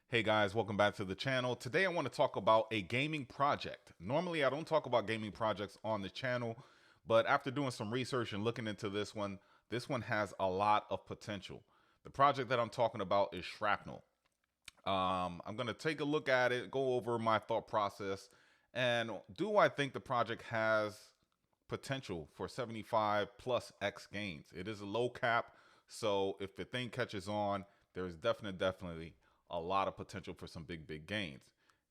Hey guys, welcome back to the channel. Today I want to talk about a gaming project. Normally I don't talk about gaming projects on the channel, but after doing some research and looking into this one has a lot of potential. The project that I'm talking about is Shrapnel. I'm going to take a look at it, go over my thought process, and do I think the project has potential for 75 plus X gains? It is a low cap, so if the thing catches on, there's definitely a lot of potential for some big gains.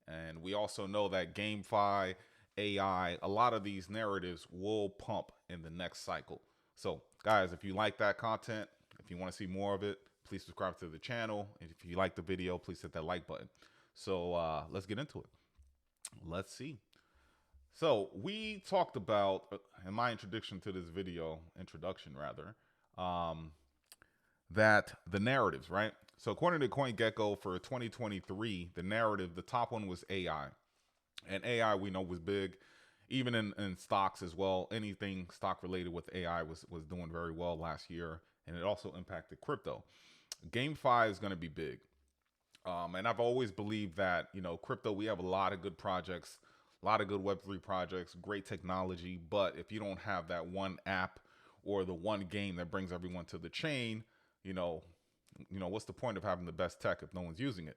And we also know that GameFi, AI, a lot of these narratives will pump in the next cycle. So, guys, if you like that content, if you want to see more of it, please subscribe to the channel. And if you like the video, please hit that like button. So let's get into it. Let's see. So we talked about in my introduction rather, um, that the narratives, right? So according to CoinGecko for 2023, the narrative, the top one was AI, and AI we know was big, even in stocks as well. Anything stock related with AI was doing very well last year, and it also impacted crypto. GameFi is going to be big. And I've always believed that, crypto, we have a lot of good projects, a lot of good Web3 projects, great technology. But if you don't have that one app or the one game that brings everyone to the chain, you know, what's the point of having the best tech if no one's using it?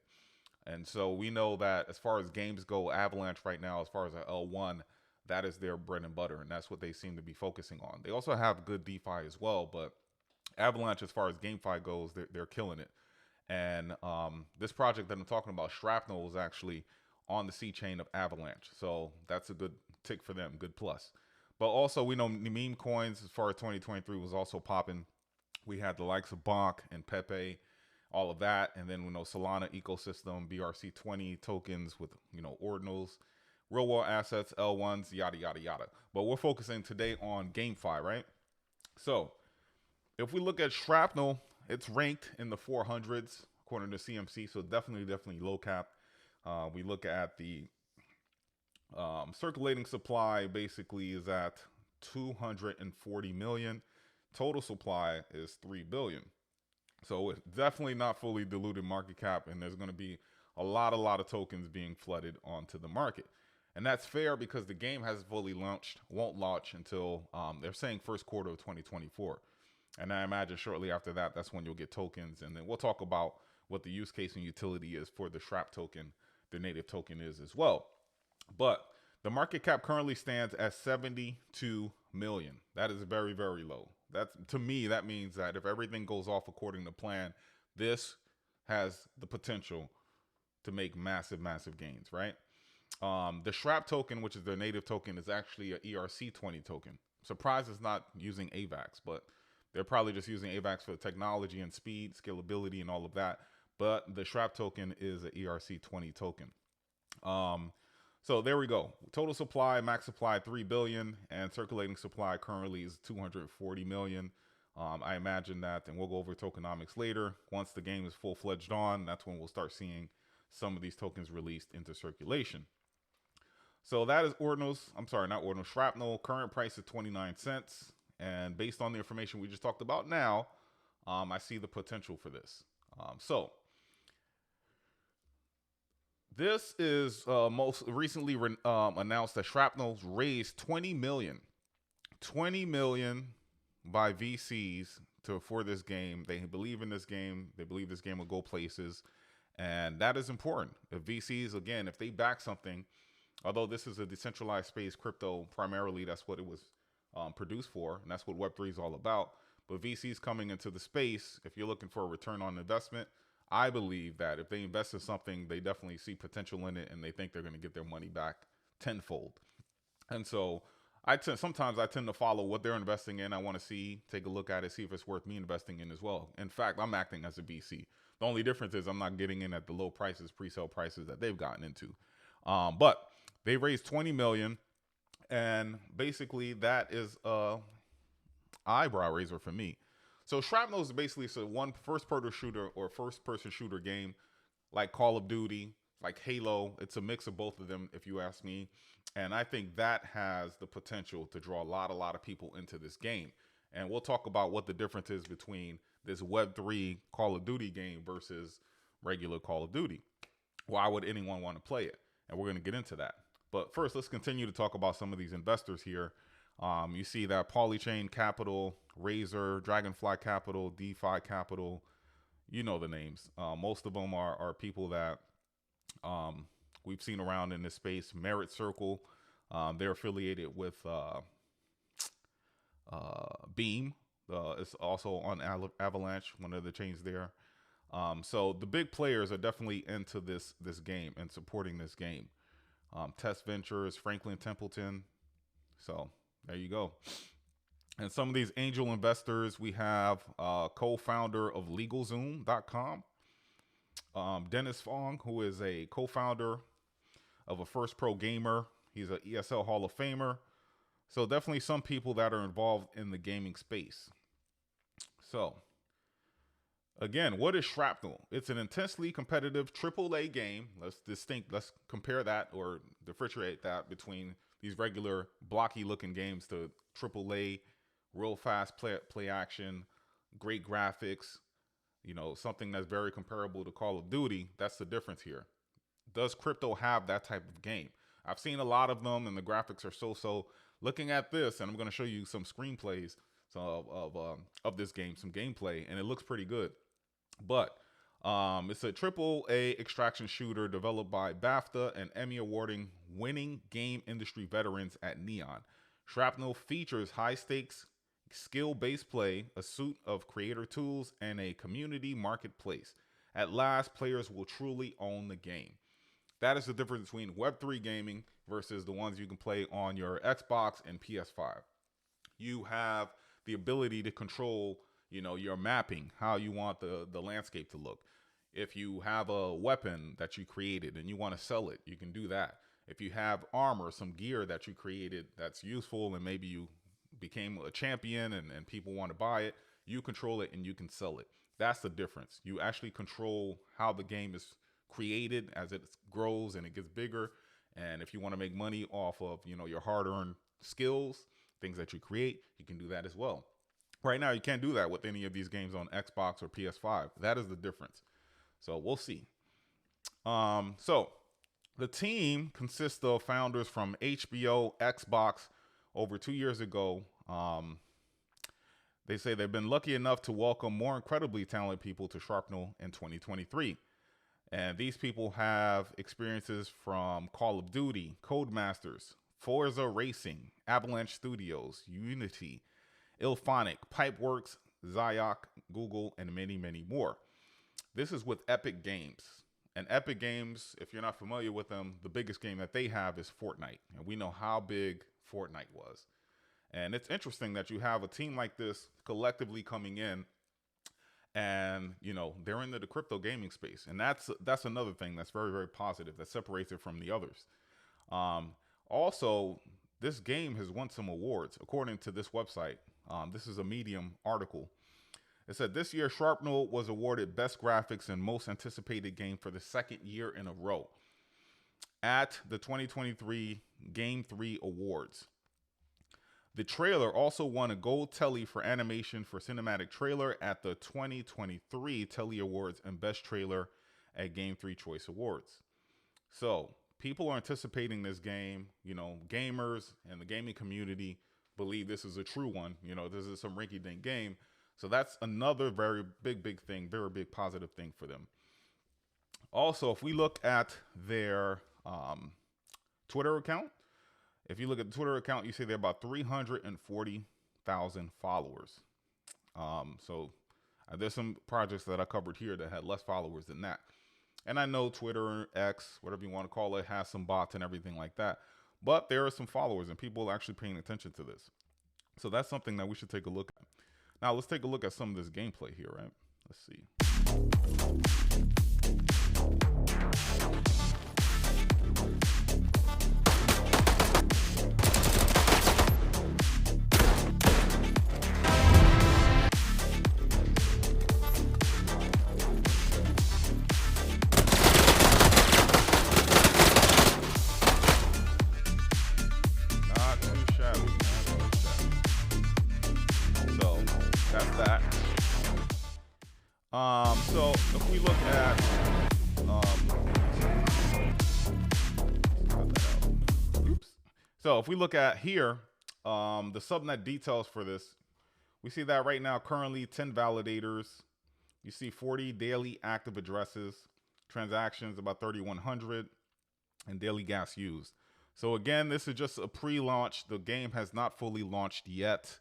And so we know that as far as games go, Avalanche right now, as far as a L1, that is their bread and butter, and that's what they seem to be focusing on. They also have good DeFi as well, but Avalanche, as far as GameFi goes, they're killing it. And this project that I'm talking about, Shrapnel, is actually on the C chain of Avalanche. So that's a good tick for them, good plus. But also, we know meme coins, as far as 2023, was also popping. We had the likes of Bonk and Pepe, all of that. And then we know Solana ecosystem, BRC20 tokens with, ordinals, real world assets, L1s, yada, yada, yada. But we're focusing today on GameFi, right? So if we look at Shrapnel, it's ranked in the 400s according to CMC, so definitely low cap. We look at the circulating supply, basically is at 240 million. Total supply is 3 billion. So it's definitely not fully diluted market cap, and there's going to be a lot of tokens being flooded onto the market. And that's fair because the game hasn't fully launched, won't launch until they're saying first quarter of 2024. And I imagine shortly after that, that's when you'll get tokens. And then we'll talk about what the use case and utility is for the Shrap token, the native token is as well. But the market cap currently stands at 72 million. That is very low. That's, to me, that means that if everything goes off according to plan, this has the potential to make massive gains, right? The Shrap token, which is their native token, is actually a ERC20 token. Surprised it's not using AVAX, but they're probably just using AVAX for the technology and speed, scalability, and all of that. But the Shrap token is an ERC20 token. So there we go. Total supply, max supply 3 billion, and circulating supply currently is 240 million. I imagine that, and we'll go over tokenomics later. Once the game is full-fledged on, that's when we'll start seeing some of these tokens released into circulation. So that is Ordinals. I'm sorry, not Ordinals. Shrapnel. Current price is 29 cents. And based on the information we just talked about now, I see the potential for this. So this is most recently announced that Shrapnel's raised 20 million. 20 million by VCs for this game. They believe in this game. They believe this game will go places. And that is important. If VCs, again, if they back something, although this is a decentralized space, crypto primarily, that's what it was produced for, and that's what Web3 is all about. But VCs coming into the space, if you're looking for a return on investment, I believe that if they invest in something, they definitely see potential in it, and they think they're going to get their money back tenfold. And so sometimes I tend to follow what they're investing in. I want to take a look at it, see if it's worth me investing in as well. In fact, I'm acting as a VC. The only difference is I'm not getting in at the low prices, pre-sale prices that they've gotten into. But they raised 20 million. And basically, that is a eyebrow raiser for me. So Shrapnel is basically one first-person shooter game, like Call of Duty, like Halo. It's a mix of both of them, if you ask me. And I think that has the potential to draw a lot of people into this game. And we'll talk about what the difference is between this Web3 Call of Duty game versus regular Call of Duty. why would anyone want to play it? And we're going to get into that. But first, let's continue to talk about some of these investors here. You see that Polychain Capital, Razor, Dragonfly Capital, DeFi Capital. You know the names. Most of them are people that we've seen around in this space. Merit Circle, they're affiliated with Beam. It's also on Avalanche, one of the chains there. So the big players are definitely into this game and supporting this game. Test Ventures, Franklin Templeton. So there you go. And some of these angel investors, we have co-founder of LegalZoom.com, Dennis Fong, who is a co-founder of a First Pro Gamer. He's an ESL Hall of Famer. So definitely some people that are involved in the gaming space. So again, what is Shrapnel? It's an intensely competitive AAA game. Let's compare that or differentiate that between these regular blocky looking games to AAA, real fast play action, great graphics, you know, something that's very comparable to Call of Duty. That's the difference here. Does crypto have that type of game? I've seen a lot of them and the graphics are so. Looking at this, and I'm going to show you some screenplays of this game, some gameplay, and it looks pretty good. But it's a AAA extraction shooter developed by BAFTA and Emmy awarding winning game industry veterans at Neon. Shrapnel features high-stakes, skill-based play, a suite of creator tools, and a community marketplace. At last, players will truly own the game. That is the difference between Web3 gaming versus the ones you can play on your Xbox and PS5. You have the ability to control, you know, your mapping, how you want the landscape to look. If you have a weapon that you created and you want to sell it, you can do that. If you have armor, some gear that you created that's useful and maybe you became a champion and people want to buy it, you control it and you can sell it. That's the difference. You actually control how the game is created as it grows and it gets bigger. And if you want to make money off of, you know, your hard-earned skills, things that you create, you can do that as well. Right now, you can't do that with any of these games on Xbox or PS5. That is the difference. So we'll see. So the team consists of founders from HBO, Xbox. Over 2 years ago, they say they've been lucky enough to welcome more incredibly talented people to Shrapnel in 2023. And these people have experiences from Call of Duty, Codemasters, Forza Racing, Avalanche Studios, Unity, Ilphonic, Pipeworks, Zyok, Google, and many, many more. This is with Epic Games. And Epic Games, if you're not familiar with them, the biggest game that they have is Fortnite. And we know how big Fortnite was. And it's interesting that you have a team like this collectively coming in and, you know, they're into the crypto gaming space. And that's another thing that's very, very positive that separates it from the others. Also, this game has won some awards, according to this website. This is a Medium article. It said this year, Shrapnel was awarded Best Graphics and Most Anticipated Game for the second year in a row at the 2023 Game 3 Awards. The trailer also won a Gold Telly for animation for cinematic trailer at the 2023 Telly Awards and Best Trailer at Game 3 Choice Awards. So people are anticipating this game. You know, gamers and the gaming community believe this is a true one. You know, this is some rinky-dink game. So that's another very big thing, very big positive thing for them. Also, if we look at their Twitter account, if you look at the Twitter account, you see they're about 340,000 followers. So there's some projects that I covered here that had less followers than that. And I know Twitter, X, whatever you want to call it, has some bots and everything like that. But there are some followers and people are actually paying attention to this. So that's something that we should take a look at. Now let's take a look at some of this gameplay here, right? Let's see. So if we look at So if we look at here, the subnet details for this, we see that right now currently 10 validators. You see 40 daily active addresses, transactions about 3,100, and daily gas used. So again, this is just a pre-launch. The game has not fully launched yet.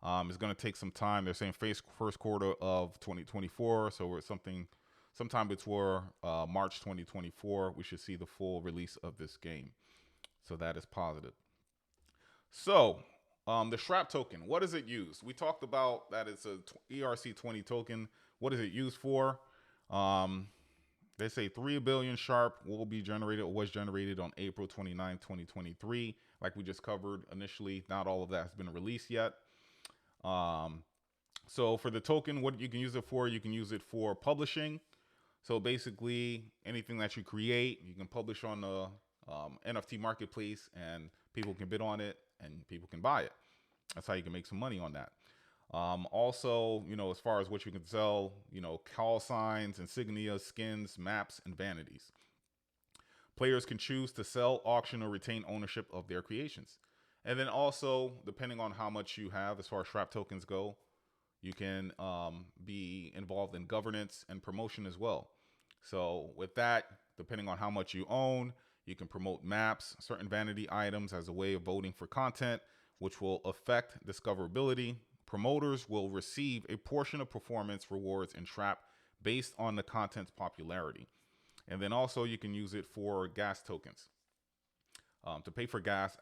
It's going to take some time. They're saying first quarter of 2024. So we're sometime before March 2024, we should see the full release of this game. So that is positive. So the Shrap token, what does it use? We talked about that it's a ERC20 token. What is it used for? They say 3 billion Sharp will be generated or was generated on April 29, 2023. Like we just covered initially, not all of that has been released yet. So for the token, what you can use it for, you can use it for publishing. So basically anything that you create, you can publish on the NFT marketplace and people can bid on it and people can buy it. That's how you can make some money on that. Also, as far as what you can sell, call signs, insignia, skins, maps, and vanities. Players can choose to sell, auction, or retain ownership of their creations. And then also, depending on how much you have as far as Shrap tokens go, you can be involved in governance and promotion as well. So with that, depending on how much you own, you can promote maps, certain vanity items as a way of voting for content, which will affect discoverability. Promoters will receive a portion of performance rewards in Shrap based on the content's popularity. And then also you can use it for gas tokens. To pay for gas,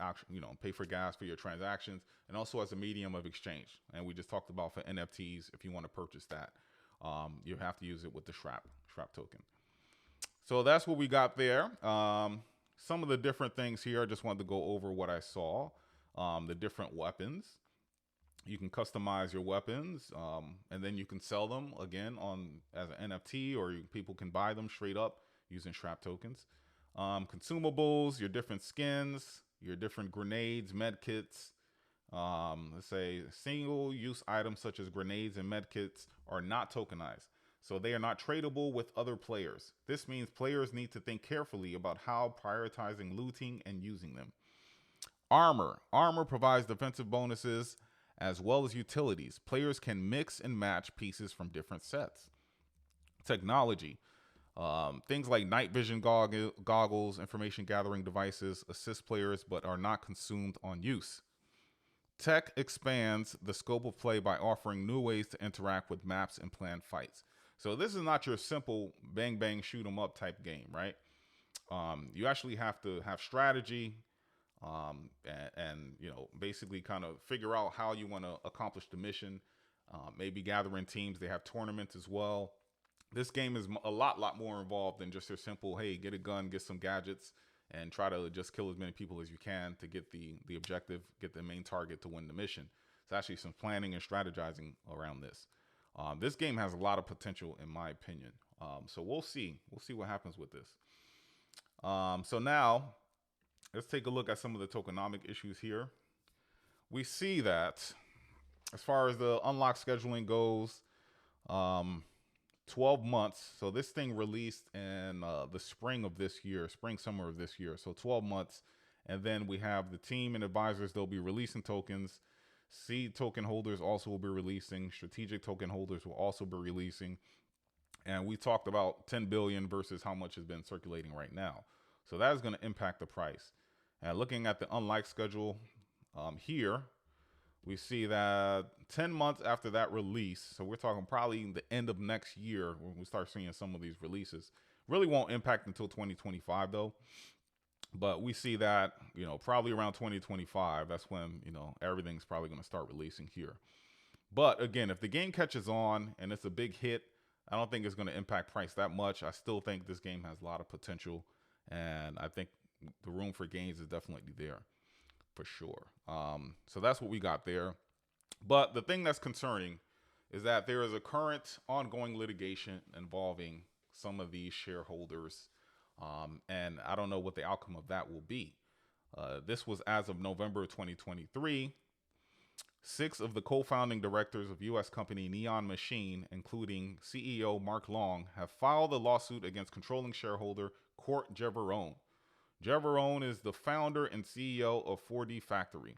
pay for gas for your transactions, and also as a medium of exchange. And we just talked about for NFTs, if you want to purchase that, you have to use it with the Shrap token. So that's what we got there. Some of the different things here, I just wanted to go over what I saw. The different weapons. You can customize your weapons, and then you can sell them again as an NFT, or people can buy them straight up using Shrap tokens. Consumables, your different skins, your different grenades, med kits. Let's say single-use items such as grenades and med kits are not tokenized, so they are not tradable with other players. This means players need to think carefully about how prioritizing looting and using them. Armor provides defensive bonuses as well as utilities. Players can mix and match pieces from different sets. Technology. Things like night vision goggles, information gathering devices assist players but are not consumed on use. Tech expands the scope of play by offering new ways to interact with maps and plan fights. So this is not your simple bang bang shoot 'em up type game, right? You actually have to have strategy, and basically kind of figure out how you want to accomplish the mission. Maybe gathering teams. They have tournaments as well. This game is a lot more involved than just your simple, hey, get a gun, get some gadgets, and try to just kill as many people as you can to get the objective, get the main target to win the mission. It's actually some planning and strategizing around this. This game has a lot of potential, in my opinion. So we'll see. We'll see what happens with this. So now, let's take a look at some of the tokenomic issues here. We see that as far as the unlock scheduling goes, 12 months. So this thing released in the spring of this year, summer of this year. So 12 months. And then we have the team and advisors. They'll be releasing tokens. Seed token holders also will be releasing. Strategic token holders will also be releasing. And we talked about 10 billion versus how much has been circulating right now. So that is going to impact the price. And looking at the unlock schedule here, we see that 10 months after that release, so we're talking probably the end of next year when we start seeing some of these releases. Really won't impact until 2025 though. But we see that, probably around 2025, that's when, everything's probably going to start releasing here. But again, if the game catches on and it's a big hit, I don't think it's going to impact price that much. I still think this game has a lot of potential, and I think the room for gains is definitely there for sure. So that's what we got there. But the thing that's concerning is that there is a current ongoing litigation involving some of these shareholders. And I don't know what the outcome of that will be. This was as of November 2023. 6 of the co-founding directors of U.S. company Neon Machine, including CEO Mark Long, have filed a lawsuit against controlling shareholder Court Jeveron. Jeverone is the founder and CEO of 4D Factory,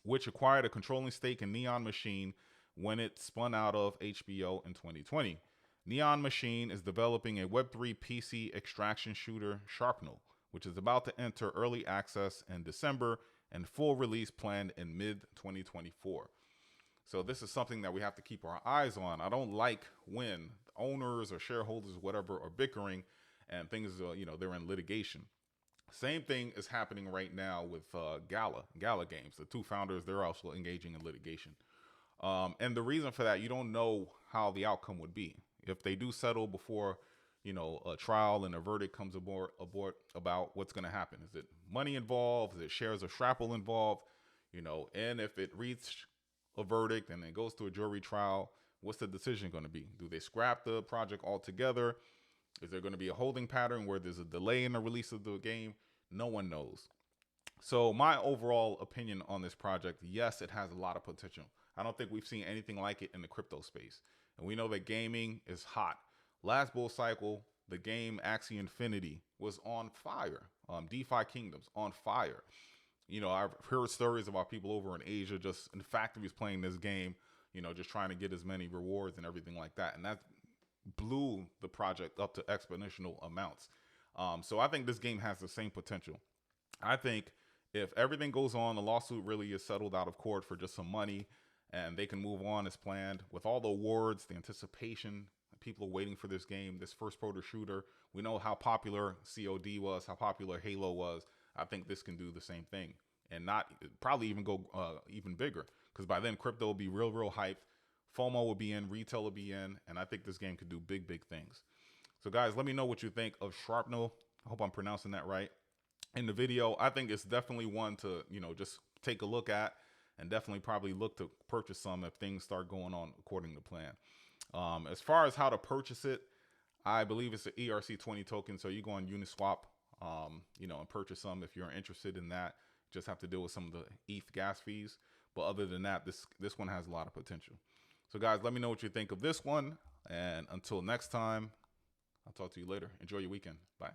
which acquired a controlling stake in Neon Machine when it spun out of HBO in 2020. Neon Machine is developing a Web3 PC extraction shooter, Shrapnel, which is about to enter early access in December and full release planned in mid 2024. So this is something that we have to keep our eyes on. I don't like when owners or shareholders, whatever, are bickering and things, they're in litigation. Same thing is happening right now with Gala Games. The two founders, they're also engaging in litigation. And the reason for that, you don't know how the outcome would be. If they do settle before, a trial and a verdict comes aboard about what's going to happen. Is it money involved? Is it shares of Shrapnel involved? And if it reaches a verdict and it goes to a jury trial, what's the decision going to be? Do they scrap the project altogether? Is there going to be a holding pattern where there's a delay in the release of the game? No one knows. So my overall opinion on this project, yes, it has a lot of potential. I don't think we've seen anything like it in the crypto space. And we know that gaming is hot. Last bull cycle, the game Axie Infinity was on fire. DeFi Kingdoms on fire. I've heard stories about people over in Asia just in factories playing this game, just trying to get as many rewards and everything like that. And that blew the project up to exponential amounts. So I think this game has the same potential. I think if everything goes on, the lawsuit really is settled out of court for just some money, and they can move on as planned with all the awards, the anticipation. People are waiting for this game, this first-person shooter. We know how popular COD was, how popular Halo was. I think this can do the same thing, and not probably even go even bigger, because by then crypto will be real hyped. FOMO will be in, retail will be in, and I think this game could do big things. So guys, let me know what you think of Shrapnel. I hope I'm pronouncing that right. In the video, I think it's definitely one to, just take a look at, and definitely probably look to purchase some if things start going on according to plan. As far as how to purchase it, I believe it's an ERC20 token. So you go on Uniswap, and purchase some if you're interested in that. Just have to deal with some of the ETH gas fees. But other than that, this one has a lot of potential. So guys, let me know what you think of this one. And until next time, I'll talk to you later. Enjoy your weekend. Bye.